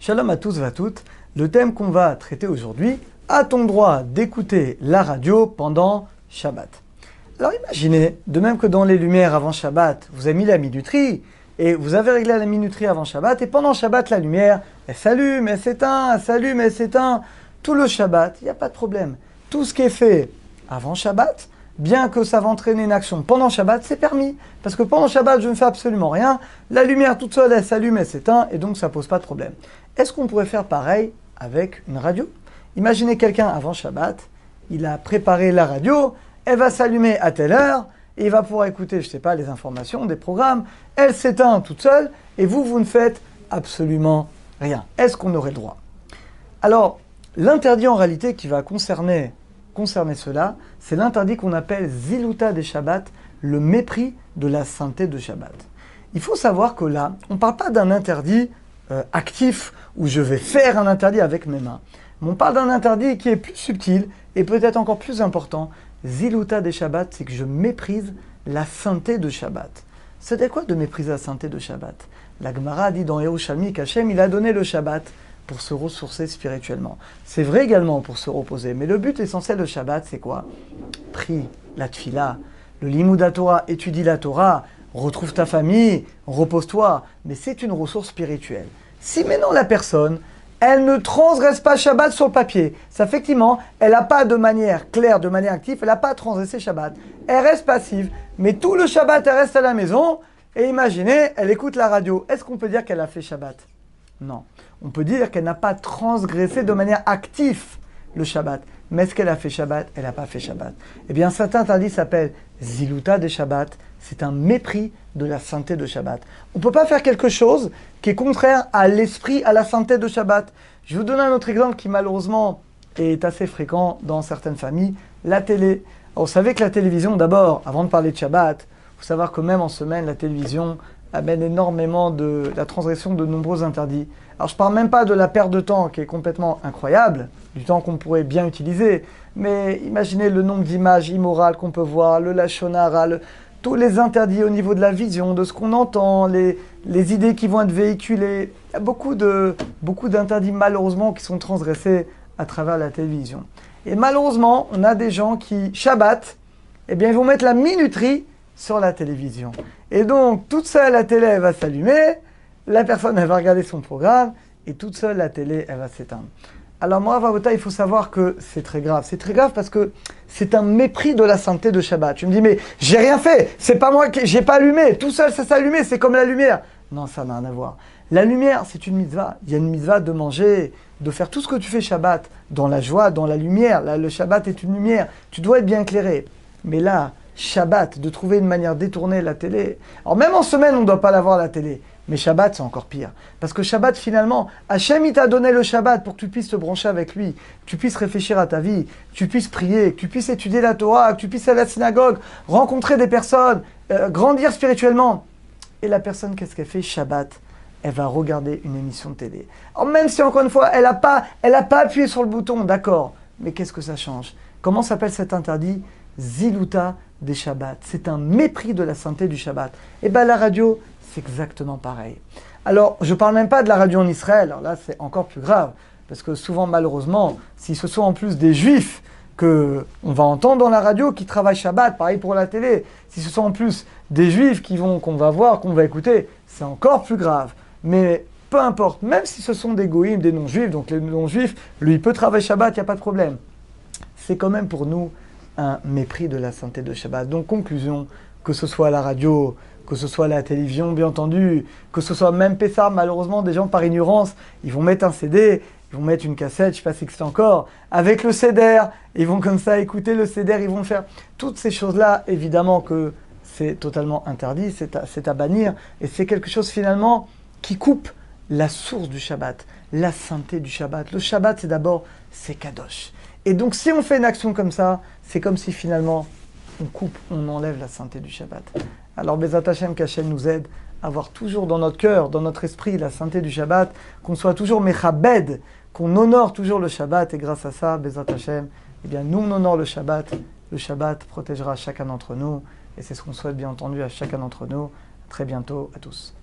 Shalom à tous et à toutes. Le thème qu'on va traiter aujourd'hui, a-t-on droit d'écouter la radio pendant Shabbat? Alors imaginez, de même que dans les lumières avant Shabbat, vous avez mis la minuterie, et vous avez réglé la minuterie avant Shabbat, et pendant Shabbat, la lumière, elle s'allume, elle s'éteint, elle s'allume, elle s'éteint. Tout le Shabbat, il n'y a pas de problème. Tout ce qui est fait avant Shabbat, bien que ça va entraîner une action pendant Shabbat, c'est permis. Parce que pendant Shabbat, je ne fais absolument rien. La lumière toute seule, elle s'allume, elle s'éteint, et donc ça ne pose pas de problème. Est-ce qu'on pourrait faire pareil avec une radio? Imaginez quelqu'un avant Shabbat, il a préparé la radio, elle va s'allumer à telle heure, et il va pouvoir écouter, je ne sais pas, les informations, des programmes, elle s'éteint toute seule, et vous ne faites absolument rien. Est-ce qu'on aurait le droit? Alors, l'interdit en réalité qui va concerner cela, c'est l'interdit qu'on appelle Ziluta des Shabbat, le mépris de la sainteté de Shabbat. Il faut savoir que là, on ne parle pas d'un interdit actif, où je vais faire un interdit avec mes mains. Mais on parle d'un interdit qui est plus subtil, et peut-être encore plus important. Ziluta des Shabbat, c'est que je méprise la sainteté de Shabbat. C'était quoi de mépriser la sainteté de Shabbat? La Gemara dit dans Yerushalmi qu'Hachem, il a donné le Shabbat pour se ressourcer spirituellement. C'est vrai également pour se reposer, mais le but essentiel de Shabbat, c'est quoi? Prie, la tfila, le limud Torah, étudie la Torah, retrouve ta famille, repose-toi, mais c'est une ressource spirituelle. Si maintenant la personne, elle ne transgresse pas Shabbat sur le papier, ça effectivement, elle n'a pas de manière claire, de manière active, elle n'a pas transgressé Shabbat, elle reste passive, mais tout le Shabbat, elle reste à la maison, et imaginez, elle écoute la radio. Est-ce qu'on peut dire qu'elle a fait Shabbat? Non. On peut dire qu'elle n'a pas transgressé de manière active le Shabbat. Mais est-ce qu'elle a fait Shabbat? Elle n'a pas fait Shabbat. Eh bien, cet interdit s'appelle Ziluta des Shabbat. C'est un mépris de la sainteté de Shabbat. On ne peut pas faire quelque chose qui est contraire à l'esprit, à la sainteté de Shabbat. Je vais vous donner un autre exemple qui malheureusement est assez fréquent dans certaines familles. La télé. Alors, vous savez que la télévision, d'abord, avant de parler de Shabbat, il faut savoir que même en semaine, la télévision amène énormément de la transgression de nombreux interdits. Alors je ne parle même pas de la perte de temps qui est complètement incroyable, du temps qu'on pourrait bien utiliser, mais imaginez le nombre d'images immorales qu'on peut voir, le lashon hara, tous les interdits au niveau de la vision, de ce qu'on entend, les idées qui vont être véhiculées. Il y a beaucoup d'interdits malheureusement qui sont transgressés à travers la télévision. Et malheureusement, on a des gens qui, Shabbat, eh bien ils vont mettre la minuterie sur la télévision. Et donc, toute seule, la télé, elle va s'allumer, la personne, elle va regarder son programme, et toute seule, la télé, elle va s'éteindre. Alors, moi, Vavota, il faut savoir que c'est très grave. C'est très grave parce que c'est un mépris de la sainteté de Shabbat. Tu me dis, mais j'ai rien fait, c'est pas moi qui, j'ai pas allumé, tout seul, ça s'est allumé, c'est comme la lumière. Non, ça n'a rien à voir. La lumière, c'est une mitzvah. Il y a une mitzvah de manger, de faire tout ce que tu fais Shabbat, dans la joie, dans la lumière. Là, le Shabbat est une lumière. Tu dois être bien éclairé. Mais là, Shabbat, de trouver une manière détournée la télé. Alors même en semaine, on ne doit pas l'avoir la télé. Mais Shabbat, c'est encore pire. Parce que Shabbat, finalement, Hachem, il t'a donné le Shabbat pour que tu puisses te brancher avec lui, que tu puisses réfléchir à ta vie, que tu puisses prier, que tu puisses étudier la Torah, que tu puisses aller à la synagogue, rencontrer des personnes, grandir spirituellement. Et la personne, qu'est-ce qu'elle fait? Shabbat, elle va regarder une émission de télé. Alors même si, encore une fois, elle n'a pas appuyé sur le bouton, d'accord. Mais qu'est-ce que ça change? Comment s'appelle cet interdit? Ziluta des Shabbats. C'est un mépris de la sainteté du Shabbat. Et bien la radio, c'est exactement pareil. Alors, je ne parle même pas de la radio en Israël. Alors là, c'est encore plus grave. Parce que souvent, malheureusement, si ce sont en plus des juifs qu'on va entendre dans la radio qui travaillent Shabbat, pareil pour la télé, si ce sont en plus des juifs qu'on va voir, qu'on va écouter, c'est encore plus grave. Mais peu importe, même si ce sont des goïms, des non-juifs, donc les non-juifs, lui, il peut travailler Shabbat, il n'y a pas de problème. C'est quand même pour nous un mépris de la sainteté de Shabbat. Donc, conclusion, que ce soit la radio, que ce soit la télévision, bien entendu, que ce soit même Pessah, malheureusement, des gens par ignorance, ils vont mettre un CD, ils vont mettre une cassette, je ne sais pas si c'est encore, avec le CDR, ils vont comme ça écouter le CDR, ils vont faire toutes ces choses-là, évidemment que c'est totalement interdit, c'est à bannir, et c'est quelque chose finalement qui coupe la source du Shabbat, la sainteté du Shabbat. Le Shabbat, c'est d'abord, c'est Kadosh. Et donc, si on fait une action comme ça, c'est comme si finalement, on coupe, on enlève la sainteté du Shabbat. Alors, Bezat Hashem, qu'Hachem nous aide à avoir toujours dans notre cœur, dans notre esprit, la sainteté du Shabbat, qu'on soit toujours Mechabed, qu'on honore toujours le Shabbat, et grâce à ça, Bezat Hashem, eh bien, nous, on honore le Shabbat protégera chacun d'entre nous, et c'est ce qu'on souhaite bien entendu à chacun d'entre nous. À très bientôt à tous.